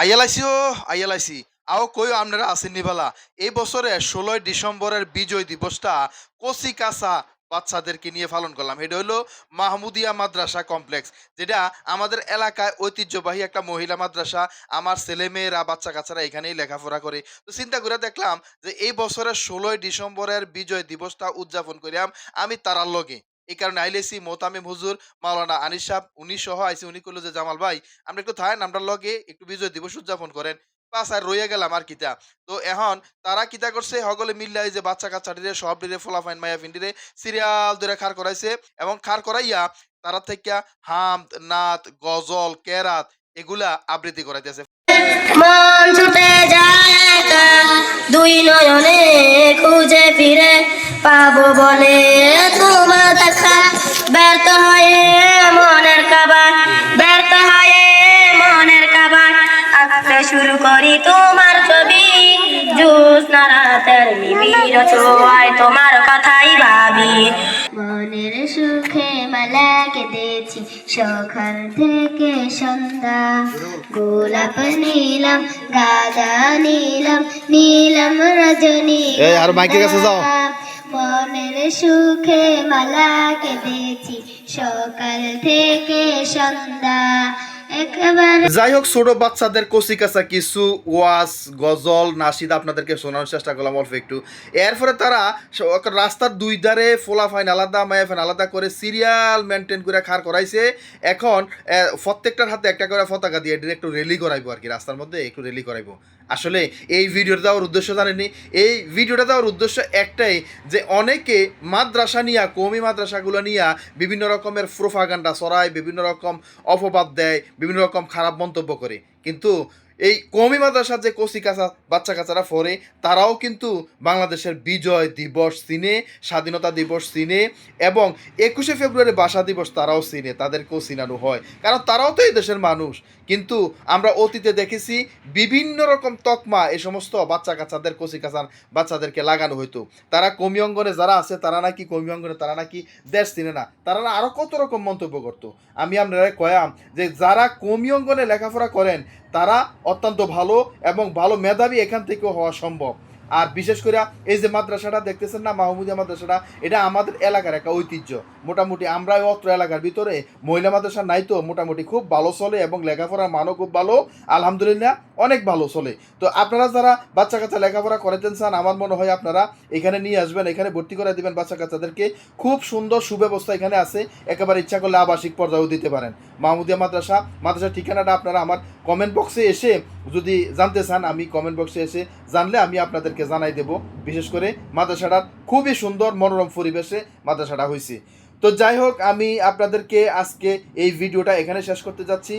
আইএলআইসি ও আইএলআইসি আও কইও আপনারা আসেননি বালা এই বছরে ১৬ই ডিসেম্বরের বিজয় দিবসটা কচি কাঁচা বাচ্চাদেরকে নিয়ে পালন করলাম। এটা হলো মাহমুদিয়া মাদ্রাসা কমপ্লেক্স, যেটা আমাদের এলাকায় ঐতিহ্যবাহী একটা মহিলা মাদ্রাসা। আমার ছেলেমেয়েরা বাচ্চা-কাচ্চারা এখানেই লেখাপড়া করে। তো চিন্তা করে দেখলাম যে এই বছরের ১৬ই ডিসেম্বরের বিজয় দিবসটা উদযাপন কইরাম আমি তারার লগে। এই কারণে আইলেছি মোতামিম হুজুর, মাওলানা আনিস সাহেব উনি সহ আইছে। উনি কইল যে, "জামাল ভাই আপনি একটু থাকেন আমরার লগে একটু বিজয় দিবস উদযাপন করেন।" বাস আর রইয়া গেলাম আর কিতা। তো এখন তারা কিতা করছে সকলে মিল্লা এই যে বাচ্চা-কাচ্চাটিরে সবটিরে ফোলাফাইন মাইয়াফিন্ডিরে সিরিয়াল ধরে খাড় করাইছে এবং খাড় করাইয়া তারা থেইক্কা হামদ, নাত, গজল, কেরাত এগুলা আবৃত্তি করাইতেছে। মন ছুটে যায় একা, দুই নয়নে খুঁজে ফিরে পাবো বলে তোমার দেখা। ব্যর্থ হয়ে মনের কাবার, ব্যর্থ হয়ে মনের কাবার, আঁকতে শুরু করি তোমার ছবি। জ্যোৎস্না রাতের নিবিড় ছোঁয়ায় তোমার কথাই ভাবি। মনের সুখে মালা কেঁদেছি সকাল থেকে সন্ধ্যা। গোলাপ নীলাম, গাঁদা নীলাম, নীলাম রজনী। এই আর মাইকের কাছে যাও। মনের সুখে মালা কেঁদেছি সকাল থেকে সন্ধ্যা। একবার যাই হোক, ছোট বাচ্চাদের কচি কাঁচা কিছু ওয়াজ, গজল, নাশিদ আপনাদেরকে শোনানোর চেষ্টা করলাম অল্প একটু। এরপরে তারা রাস্তার দুই ধারে ফোলাফাইন আলাদা মায়াফাইন আলাদা করে সিরিয়াল মেনটেন করে খাড় করাইছে। এখন প্রত্যেকটার হাতে একটা করে পতাকা দিয়ে একটু র্যালি করাইবো আর কি, রাস্তার মধ্যে একটু র্যালি করাইবো। আসলে এই ভিডিওটা দেওয়ার উদ্দেশ্য জানেনি, এই ভিডিওটা দেওয়ার উদ্দেশ্য একটাই, যে অনেকে মাদ্রাসা নিয়া, কওমি মাদ্রাসাগুলো নিয়া বিভিন্ন রকমের প্রোপাগান্ডা ছড়ায়, বিভিন্ন রকম অপবাদ দেয়, বিভিন্ন রকম খারাপ মন্তব্য করে। কিন্তু এই কওমি মাদ্রাসার যে কচি কাঁচা বাচ্চা কাচ্চারা পড়ে, তারাও কিন্তু বাংলাদেশের বিজয় দিবস চিনে, স্বাধীনতা দিবস চিনে এবং ২১শে ফেব্রুয়ারি ভাষা দিবস তারাও চিনে, তাদেরকেও চিনানো হয়, কারণ তারাও তো এই দেশের মানুষ। কিন্তু আমরা অতীতে দেখেছি বিভিন্ন রকম তকমা এই সমস্ত বাচ্চা কাচ্চাদের, কচি কাঁচার বাচ্চাদেরকে লাগানো হইতো। তারা কওমি অঙ্গনে যারা আছে, তারা নাকি কওমি অঙ্গনে তারা নাকি দেশ চিনে না, তারা না আরও কত রকম মন্তব্য করতো। আমি আপনারা কয়াম যে যারা কওমি অঙ্গনে লেখাপড়া করেন তারা অত্যন্ত ভালো এবং ভালো মেধাবী এখান থেকেও হওয়া সম্ভব। আর বিশেষ করে এই যে মাদ্রাসাটা দেখতেছেন না, মাহমুদিয়া মাদ্রাসাটা, এটা আমাদের এলাকার একটা ঐতিহ্য। মোটামুটি আমরা অত্র এলাকার ভিতরে মহিলা মাদ্রাসা নাই তো মোটামুটি খুব ভালো চলে এবং লেখাপড়ার মানও খুব ভালো, আলহামদুলিল্লাহ অনেক ভালো চলে। তো আপনারা যারা বাচ্চা কাচ্চা লেখাপড়া করাইতেন চান, আমার মনে হয় আপনারা এখানে নিয়ে আসবেন, এখানে ভর্তি করে দিবেন বাচ্চা কাচ্চাদেরকে। খুব সুন্দর সুব্যবস্থা এখানে আছে, একেবারে ইচ্ছা করলে আবাসিক পর্যায়েও দিতে পারেন। মাহমুদিয়া মাদ্রাসার ঠিকানাটা আপনারা আমার কমেন্ট বক্সে এসে যদি জানতে চান, আমি কমেন্ট বক্সে এসে জানলে আমি আপনাদেরকে জানাই দেব। বিশেষ করে মাদ্রাসাটার খুবই সুন্দর মনোরম পরিবেশে মাদ্রাসাটা হয়েছে। তো যাই হোক, আমি আপনাদেরকে আজকে এই ভিডিওটা এখানে শেষ করতে যাচ্ছি।